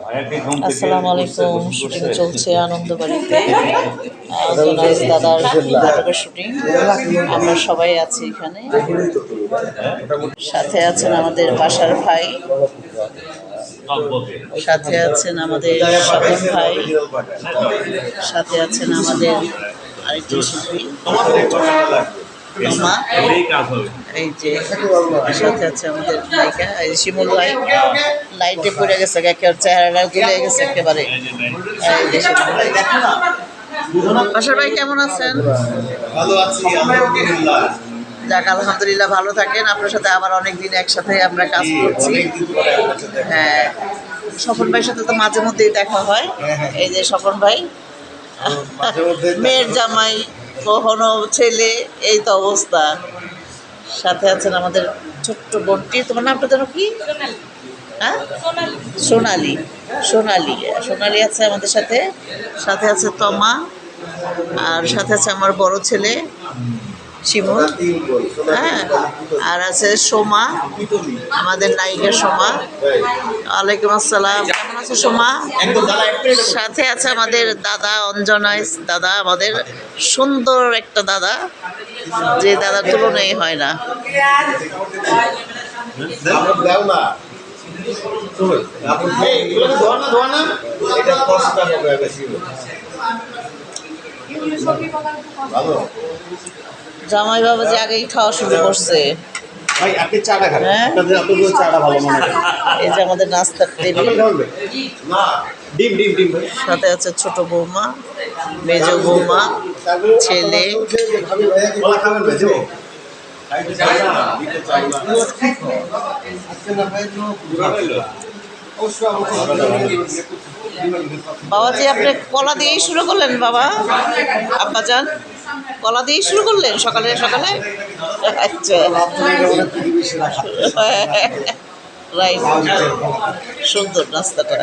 আসসালামু আলাইকুম। শুটিং চলছে আনন্দবাড়িতে। জোনাইজ দাদার নাটকের শুটিং। আমরা সবাই আছি এখানে। সাথে আছেন আমাদের বাসার ভাই, সাথে আছেন আমাদের স্বপন ভাই, সাথে আছেন আমাদের আরেকজন শিল্পী মামা, এই যে সাথে আছে আমাদের নায়িকা এই শিমুল ভাই। লাইটে পড়ে গেছে, একেবারে চেহারাটা জ্বলে গেছে একেবারে। এই যে শিমুল ভাই। বাসার ভাই কেমন আছেন? ভালো আছি আলহামদুলিল্লাহ। যাক, আলহামদুলিল্লাহ ভালো থাকেন। আপনার সাথে আবার অনেকদিন একসাথে আমরা কাজ করছি। হ্যাঁ, স্বপন ভাইয়ের সাথে তো মাঝে মধ্যেই দেখা হয়। এই যে স্বপন ভাই, মেয়ের জামাই, কখনো ছেলে, এই তো অবস্থা। সাথে আছেন আমাদের ছোট্ট বোনটি। তোমার নামটা যেন কি? হ্যাঁ, সোনালি। সোনালি সোনালি আছে আমাদের সাথে। সাথে আছে তমা, আর সাথে আছে আমার বড় ছেলে শিমুল। হ্যাঁ, আর আছে সোমা, আমাদের নায়িকা সোমা। ওয়ালাইকুম আসসালাম, কেমন আছে সোমা? সাথে আছে আমাদের দাদা অঞ্জনাইস দাদা, আমাদের সুন্দর একটা দাদা, যে দাদার তুলনাই হয় না। জামাই বাবা যে আগেই খাওয়া শুরু করছে। ভাই আপনি চাটা খান। হ্যাঁ, আপনাদের চাটা ভালো মনে হয়। এই যে আমাদের নাস্তার টেবিল। না, ডিম ডিম ডিম ভাই। সাথে আছে ছোট বৌমা, মেজ বৌমা, ছেলে। ওলা খাবেন ভাই যাবো। বাবাজি, আপনি কলা দিয়েই শুরু করলেন বাবা? আব্বাজান কলা দিয়েই শুরু করলেন সকালে সকালে? আচ্ছা, রাইট, সুন্দর নাস্তাটা।